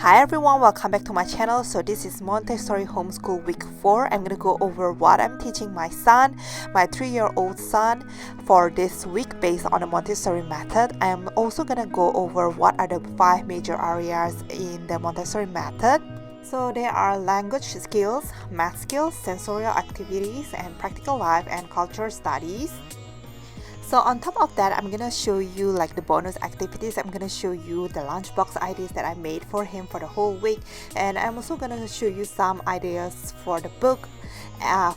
Hi everyone, welcome back to my channel. So this is Montessori Homeschool Week 4. I'm gonna go over what I'm teaching my son, my 3-year-old son, for this week based on the Montessori method. I'm also gonna go over what are the 5 major areas in the Montessori method. So there are language skills, math skills, sensorial activities, and practical life and cultural studies. So on top of that, I'm gonna show you like the bonus activities. I'm gonna show you the lunchbox ideas that I made for him for the whole week, and I'm also gonna show you some ideas for the book,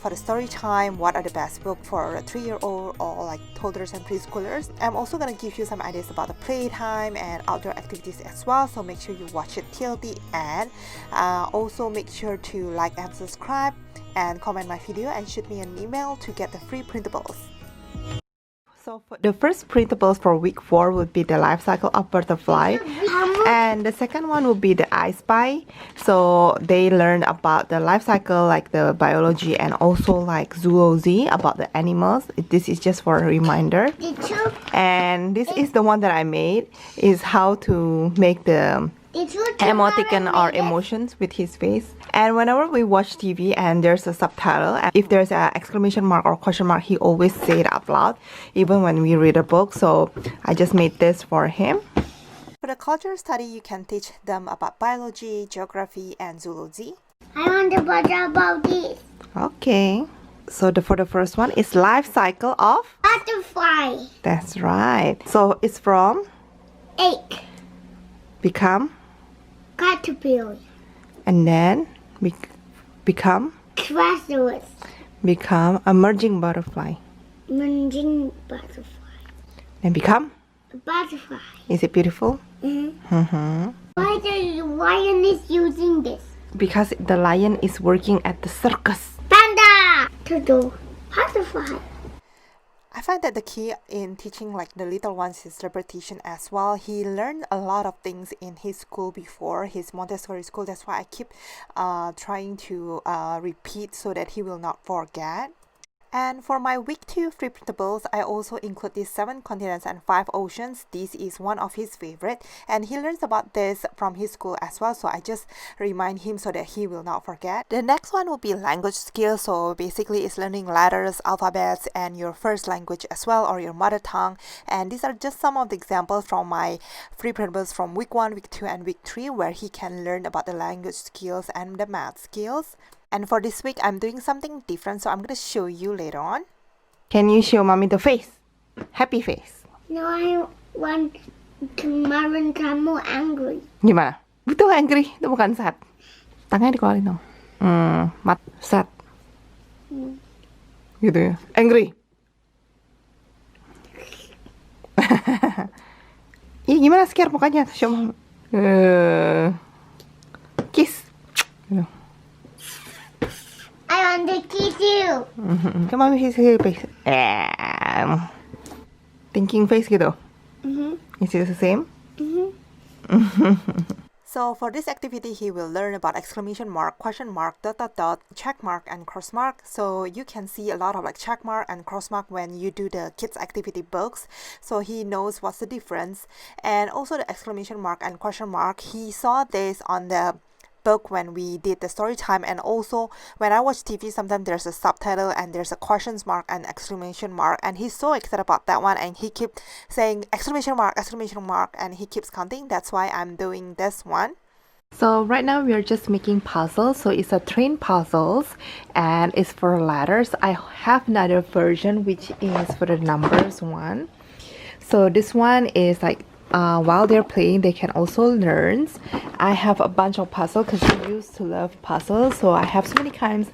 for the story time. What are the best book for a 3-year-old or like toddlers and preschoolers? I'm also gonna give you some ideas about the playtime and outdoor activities as well. So make sure you watch it till the end. Also make sure to like and subscribe and comment my video and shoot me an email to get the free printables. So for the first printables for week 4 would be the life cycle of butterfly, and the second one would be the I Spy. So they learn about the life cycle, like the biology, and also like zoology about the animals. This is just for a reminder. And this is the one that I made, is how to make the emoticon or emotions with his face. And whenever we watch TV and there's a subtitle, and if there's an exclamation mark or question mark, he always say it out loud, even when we read a book. So I just made this for him. For the cultural study, you can teach them about biology, geography, and zoology. I want to watch about this. Okay. So for the first one is life cycle of Butterfly. That's right. So it's from Egg. Become. Caterpillar. And then become Chrysalis. Become a merging butterfly. Merging butterfly. And become Butterfly. Is it beautiful? Why the lion is using this? Because the lion is working at the circus. Panda. Turtle. Butterfly. I find that the key in teaching like the little ones is repetition as well. He learned a lot of things in his school before, his Montessori school. That's why I keep trying to repeat so that he will not forget. And for my week 2 free printables, I also include these 7 continents and 5 oceans. This is one of his favorite, and he learns about this from his school as well. So I just remind him so that he will not forget. The next one will be language skills. So basically it's learning letters, alphabets, and your first language as well, or your mother tongue. And these are just some of the examples from my free printables from week 1, week 2, and week 3, where he can learn about the language skills and the math skills. And for this week, I'm doing something different, so I'm going to show you later on. Can you show mommy the face? Happy face. No, I want kemarin kamu angry. Gimana? Betul angry, itu bukan sad. Tangannya dikeluarin dong. Mat, sad. Gitu ya. Angry. Ih, gimana scare mukanya? Show mama. Kiss. Gitu. I want to kiss you. Come on, face. Thinking face gitu. Is it the same? So for this activity, he will learn about exclamation mark, question mark, dot dot dot, check mark, and cross mark. So you can see a lot of like check mark and cross mark when you do the kids activity books. So he knows what's the difference. And also the exclamation mark and question mark, he saw this on the book when we did the story time, and also when I watch TV, sometimes there's a subtitle and there's a questions mark and exclamation mark, and he's so excited about that one, and he keeps saying exclamation mark, and he keeps counting. That's why I'm doing this one. So right now we are just making puzzles. So it's a train puzzles, and it's for letters. I have another version which is for the numbers one. So this one is like while they're playing, they can also learn. I have a bunch of puzzles because I used to love puzzles, so I have so many kinds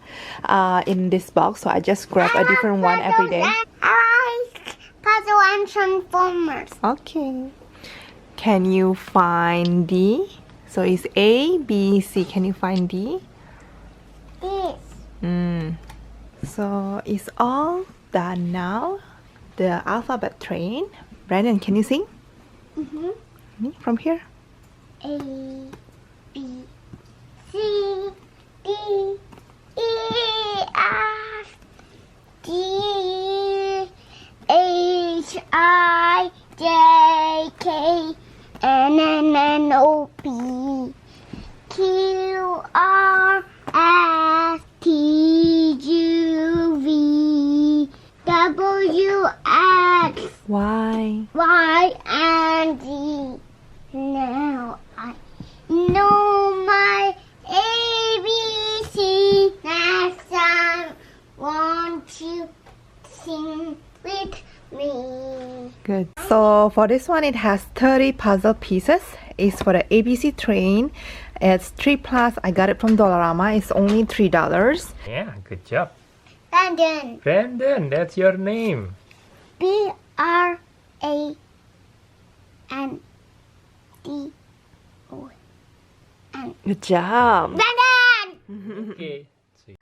in this box, so I just grab a different one every day. I like puzzle and transformers. Okay. Can you find D? So it's A, B, C. Can you find D? This. So it's all done now. The alphabet train. Brandon, can you sing? From here. A, B, C, D, E, F, G, H, I, J, K, N, N, N, O, P, Q R S T U V W X Y. Y and Z. Now I know my ABC. Next time, won't you sing with me? Good. So for this one, it has 30 puzzle pieces. It's for the ABC train. It's 3 plus. I got it from Dollarama. It's only $3. Yeah, good job. Brandon. Brandon, that's your name. BRANDO. Good job. Brandon. Okay.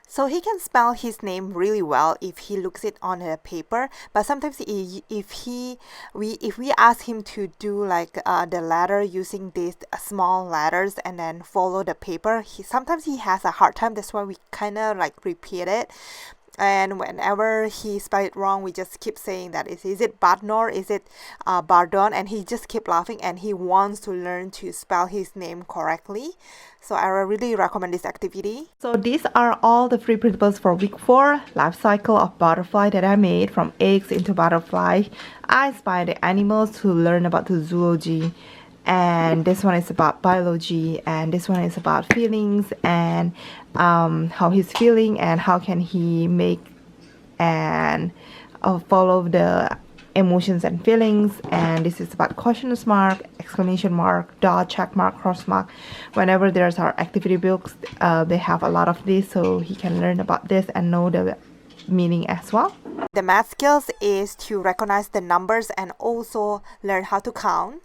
So he can spell his name really well if he looks it on a paper. But sometimes if we ask him to do like the letter using these small letters and then follow the paper, sometimes he has a hard time. That's why we kind of like repeat it. And whenever he spell it wrong, we just keep saying that is it Badnor, is it Bardon, and he just keep laughing and he wants to learn to spell his name correctly. So I really recommend this activity. So these are all the free printables for week 4, life cycle of butterfly that I made from eggs into butterfly. I inspired the animals to learn about the zoology. And this one is about biology, and this one is about feelings and how he's feeling and how can he make and follow the emotions and feelings. And this is about question mark, exclamation mark, dot, check mark, cross mark. Whenever there's our activity books, they have a lot of this, so he can learn about this and know the meaning as well. The math skills is to recognize the numbers and also learn how to count.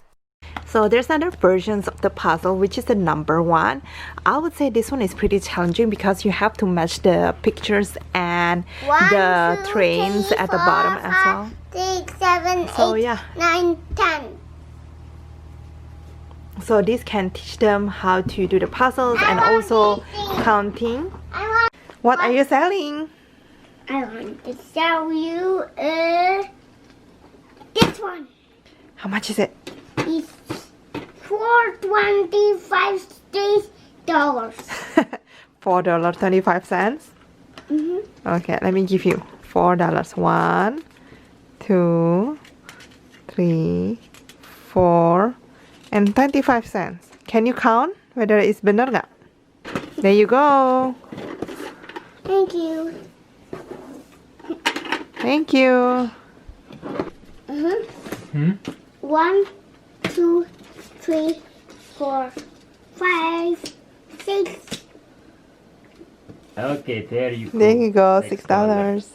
So there's another versions of the puzzle, which is the number one. I would say this one is pretty challenging because you have to match the pictures and the trains at the bottom as well. 6, 7, So 8, yeah. 9, 10. So this can teach them how to do the puzzles and also counting. What are you selling? I want to sell you this one. How much is it? It's for $25. $4.25. Okay, let me give you $4. 1, 2, 3, 4, and 25 cents. Can you count whether it's benar nggak? There you go. Thank you. Thank you. 1, 2, 3, 4, 5, 6. Okay, there you go. There you go. $6.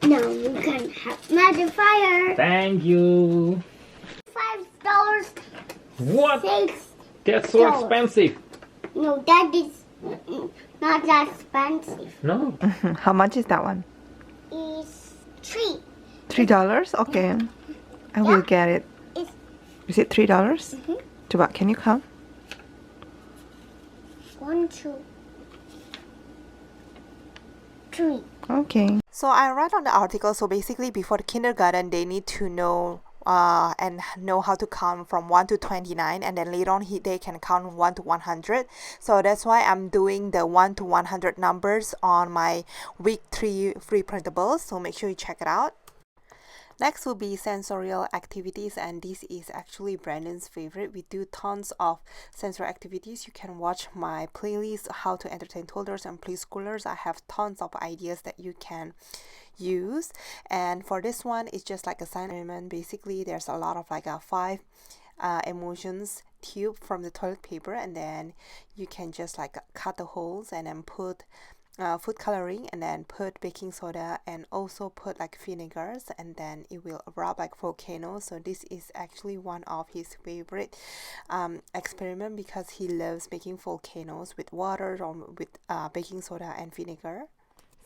Now you can have modifier. Thank you. $5. What? 6. That's so expensive. No, that is not that expensive. No. How much is that one? It's 3. $3? Okay. I will get it. It's Is it $3? Coba, can you count? 1, 2, 3. Okay. So I read on the article, so basically before the kindergarten, they need to know and know how to count from 1 to 29, and then later on they can count 1 to 100. So that's why I'm doing the 1 to 100 numbers on my week 3 free printables. So make sure you check it out. Next will be sensorial activities, and this is actually Brandon's favorite. We do tons of sensory activities. You can watch my playlist, How to Entertain Toddlers and Preschoolers. I have tons of ideas that you can use. And for this one, it's just like a sign element. Basically, there's a lot of like 5 emotions tube from the toilet paper, and then you can just like cut the holes and then put food coloring and then put baking soda and also put like vinegars, and then it will erupt like volcanoes. So this is actually one of his favorite experiment because he loves making volcanoes with water or with baking soda and vinegar.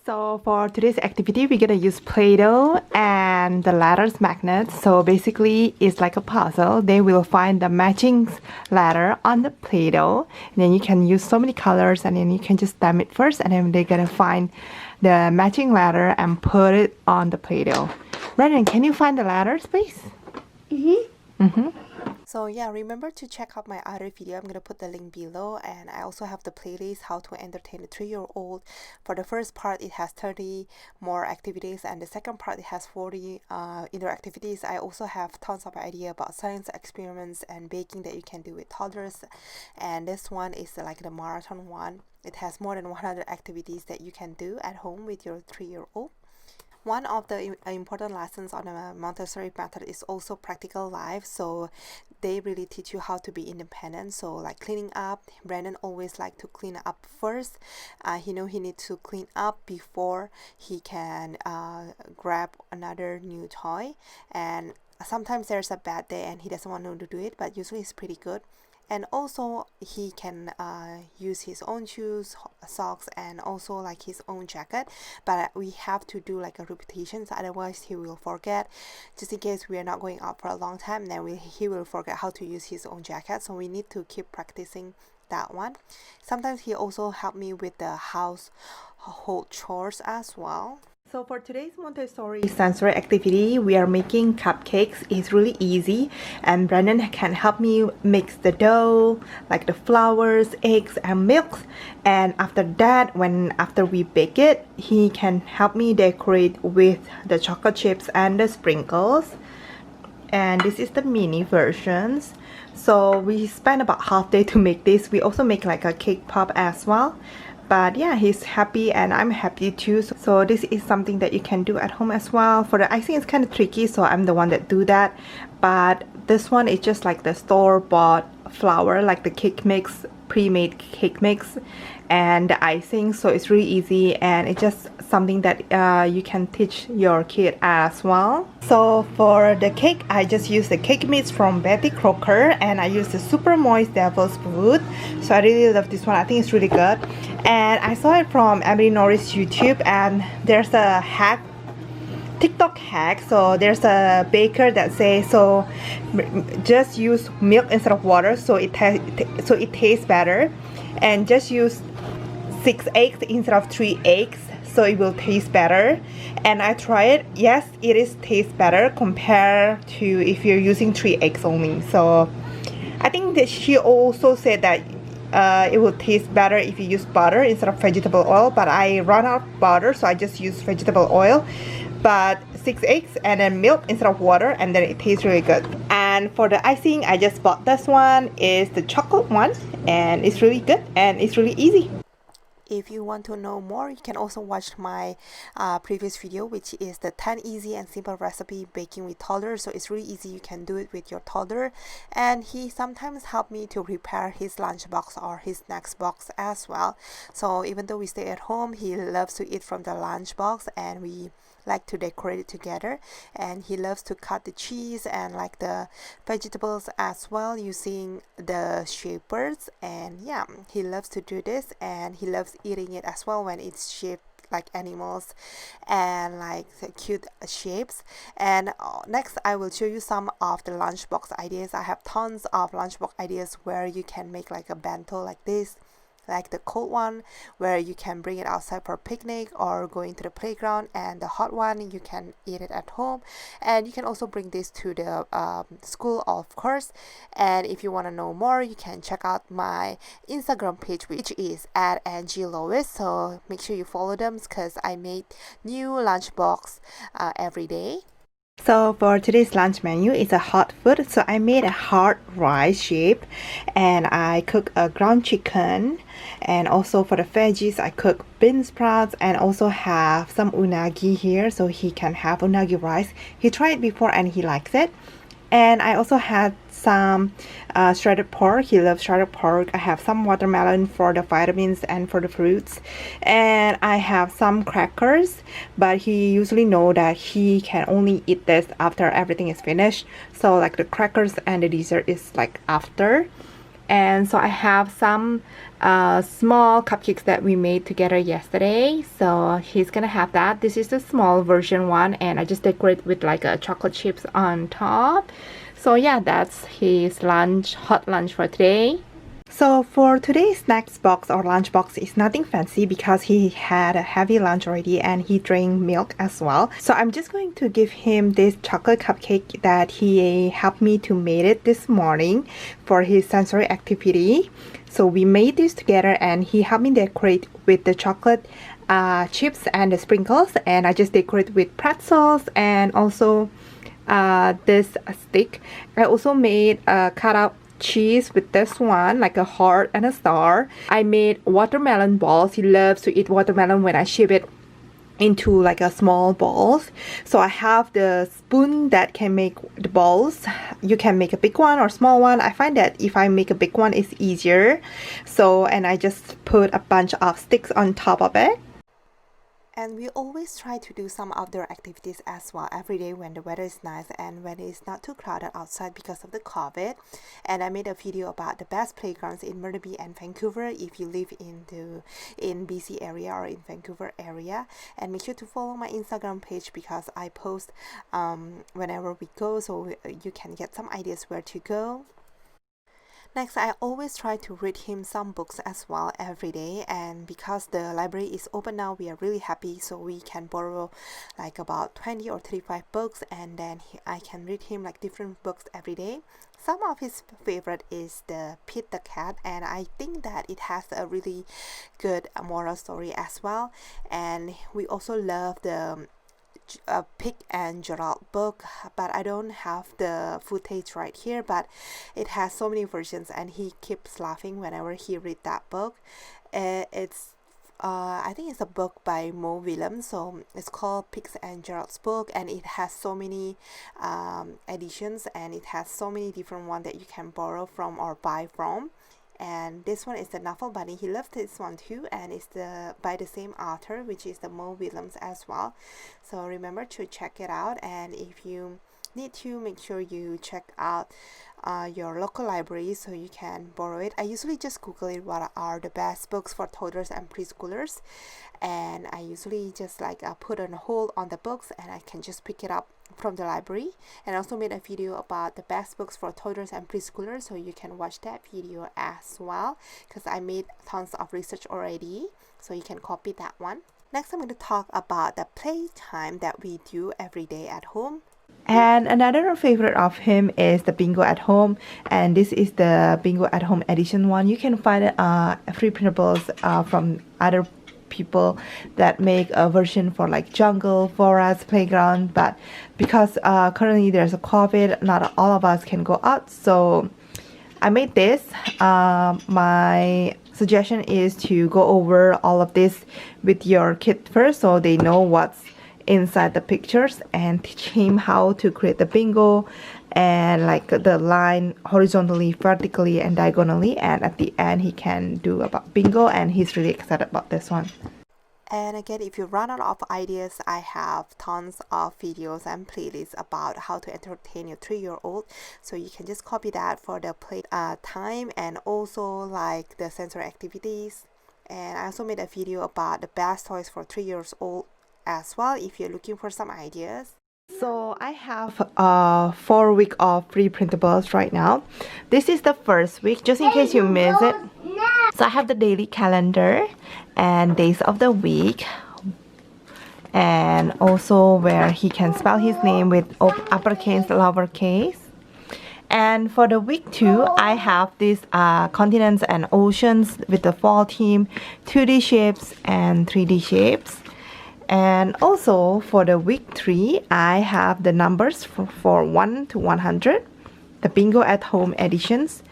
So for today's activity, we're gonna use Play-Doh and the letters magnets. So basically, it's like a puzzle. They will find the matching letter on the Play-Doh. And then you can use so many colors, and then you can just stamp it first, and then they're gonna find the matching letter and put it on the Play-Doh. Brandon, can you find the letters, please? So yeah, remember to check out my other video. I'm gonna put the link below, and I also have the playlist how to entertain a 3-year-old. For the first part, it has 30 more activities, and the second part, it has 40 indoor activities. I also have tons of idea about science experiments and baking that you can do with toddlers, and this one is like the marathon one. It has more than 100 activities that you can do at home with your 3-year-old. One of the important lessons on the Montessori method is also practical life. So they really teach you how to be independent. So like cleaning up, Brandon always like to clean up first. He needs to clean up before he can grab another new toy. And sometimes there's a bad day and he doesn't want to do it, but usually it's pretty good. And also he can use his own shoes, socks, and also like his own jacket, but we have to do like a repetition, otherwise he will forget. Just in case we are not going out for a long time, then he will forget how to use his own jacket, so we need to keep practicing that one. Sometimes he also helped me with the household chores as well. So for today's Montessori sensory activity, we are making cupcakes. It's really easy, and Brandon can help me mix the dough, like the flours, eggs, and milk. And after that, after we bake it, he can help me decorate with the chocolate chips and the sprinkles. And this is the mini versions. So we spent about half day to make this. We also make like a cake pop as well. But yeah, he's happy and I'm happy too. So this is something that you can do at home as well. For the icing, it's kind of tricky, so I'm the one that do that. But this one is just like the store-bought flour, like the cake mix, pre-made cake mix, and the icing. So it's really easy, and it's just something that you can teach your kid as well. So for the cake, I just use the cake mix from Betty Crocker, and I use the super moist devil's food. So I really love this one. I think it's really good. And I saw it from Emily Norris YouTube, and there's a hack, TikTok hack. So there's a baker that says, so just use milk instead of water, so it tastes better, and just use 6 eggs instead of 3 eggs, so it will taste better. And I tried it. Yes, it tastes better compared to if you're using 3 eggs only. So I think that she also said that it will taste better if you use butter instead of vegetable oil, but I run out of butter, so I just use vegetable oil. But 6 eggs and then milk instead of water, and then it tastes really good. And for the icing, I just bought this one. Is the chocolate one, and it's really good and it's really easy. If you want to know more, you can also watch my previous video, which is the 10 easy and simple recipe baking with toddlers. So it's really easy, you can do it with your toddler. And he sometimes helped me to prepare his lunchbox or his snacks box as well. So even though we stay at home, he loves to eat from the lunchbox, and we like to decorate it together. And he loves to cut the cheese and like the vegetables as well using the shapers. And yeah, he loves to do this, and he loves eating it as well when it's shaped like animals and like cute shapes. And next I will show you some of the lunchbox ideas. I have tons of lunchbox ideas where you can make like a bento like this, like the cold one where you can bring it outside for a picnic or going to the playground, and the hot one you can eat it at home, and you can also bring this to the school, of course. And if you want to know more, you can check out my Instagram page, which is at Angie Lowis. So make sure you follow them because I made new lunchbox every day. So for today's lunch menu, it's a hot food. So I made a hard rice shape, and I cook a ground chicken, and also for the veggies I cook bean sprouts, and also have some unagi here, so he can have unagi rice. He tried it before and he likes it. And I also had some shredded pork. He loves shredded pork. I have some watermelon for the vitamins and for the fruits, and I have some crackers, but he usually know that he can only eat this after everything is finished. So like the crackers and the dessert is like after. And so I have some small cupcakes that we made together yesterday, so he's gonna have that. This is the small version one, and I just decorate with like a chocolate chips on top. So yeah, that's his lunch, hot lunch for today. So for today's snacks box or lunch box is nothing fancy because he had a heavy lunch already and he drank milk as well. So I'm just going to give him this chocolate cupcake that he helped me to make it this morning for his sensory activity. So we made this together and he helped me decorate with the chocolate chips and the sprinkles, and I just decorate with pretzels and also this stick. I also made a cutout cheese with this one, like a heart and a star. I made watermelon balls. He loves to eat watermelon when I shape it into like a small balls. So I have the spoon that can make the balls. You can make a big one or small one. I find that if I make a big one, it's easier. So, and I just put a bunch of sticks on top of it. And we always try to do some outdoor activities as well every day when the weather is nice and when it's not too crowded outside because of the COVID. And I made a video about the best playgrounds in Burnaby and Vancouver if you live in BC area or in Vancouver area. And make sure to follow my Instagram page because I post whenever we go, so you can get some ideas where to go. Next, I always try to read him some books as well every day, and because the library is open now, we are really happy, so we can borrow like about 20 or 35 books, and then I can read him like different books every day. Some of his favorite is the Pete the Cat, and I think that it has a really good moral story as well. And we also love the Pig and Gerald book, but I don't have the footage right here, but it has so many versions and he keeps laughing whenever he read that book. It's I think it's a book by Mo Willems, so it's called Pigs and Gerald's book, and it has so many editions and it has so many different ones that you can borrow from or buy from. And this one is the Nuffle Bunny. He loved this one too, and it's by the same author, which is the Mo Willems as well. So remember to check it out, and if you need to, make sure you check out your local library so you can borrow it. I usually just Google it, what are the best books for toddlers and preschoolers, and I usually just like put on hold on the books and I can just pick it up from the library. And I also made a video about the best books for toddlers and preschoolers, so you can watch that video as well because I made tons of research already, so you can copy that one. Next, I'm going to talk about the playtime that we do every day at home. And another favorite of him is the Bingo at Home, and this is the Bingo at Home edition one. You can find free printables from other people that make a version for like jungle, forest, playground, but because currently there's a COVID, not all of us can go out, so I made this. My suggestion is to go over all of this with your kid first so they know what's inside the pictures, and teach him how to create the bingo and like the line horizontally, vertically and diagonally, and at the end he can do about bingo, and he's really excited about this one. And again, if you run out of ideas, I have tons of videos and playlists about how to entertain your 3-year-old, so you can just copy that for the play time and also like the sensory activities. And I also made a video about the best toys for 3 years old as well if you're looking for some ideas. So I have 4 weeks of free printables right now. This is the first week, just in case you miss it. So I have the daily calendar and days of the week, and also where he can spell his name with uppercase, lowercase. And for the week 2, I have these continents and oceans with the fall theme, 2D shapes and 3D shapes. And also for the week 3, I have the numbers for 1 to 100, the Bingo at Home editions,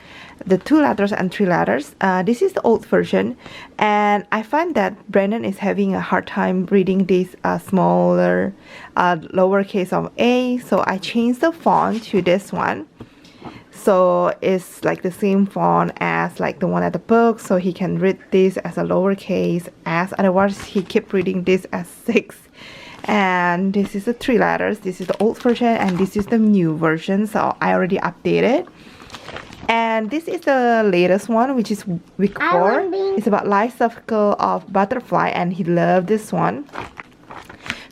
the 2 letters and 3 letters. This is the old version, and I find that Brandon is having a hard time reading this smaller lowercase of A, so I changed the font to this one. So it's like the same font as like the one at the book, so he can read this as a lowercase S, otherwise he keep reading this as 6. And this is the 3 letters. This is the old version and this is the new version, so I already updated. And this is the latest one, which is week 4. It's about life cycle of butterfly, and he loved this one.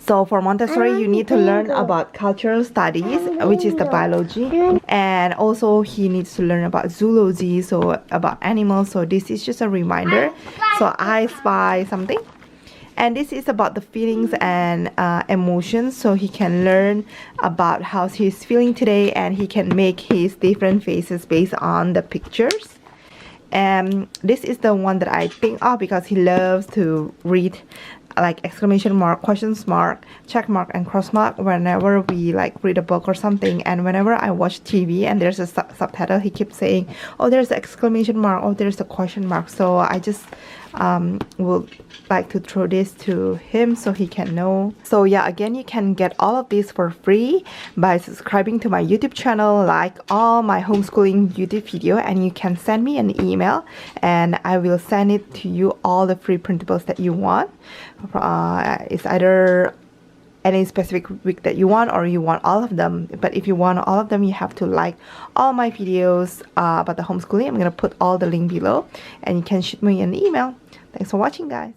So for Montessori, you need to learn about cultural studies, which is the biology, and also he needs to learn about zoology, so about animals. So this is just a reminder. So I spy something. And this is about the feelings and emotions, so he can learn about how he's feeling today, and he can make his different faces based on the pictures. And this is the one that I think of because he loves to read like exclamation mark, questions mark, check mark, and cross mark whenever we like read a book or something. And whenever I watch TV and there's a subtitle, he keeps saying, oh, there's an exclamation mark, oh, there's a question mark. So I just would like to throw this to him so he can know. So yeah, again, you can get all of this for free by subscribing to my YouTube channel, like all my homeschooling YouTube video, and you can send me an email and I will send it to you all the free printables that you want. It's either any specific week that you want or you want all of them. But if you want all of them, you have to like all my videos about the homeschooling. I'm gonna put all the link below and you can shoot me an email. Thanks for watching, guys.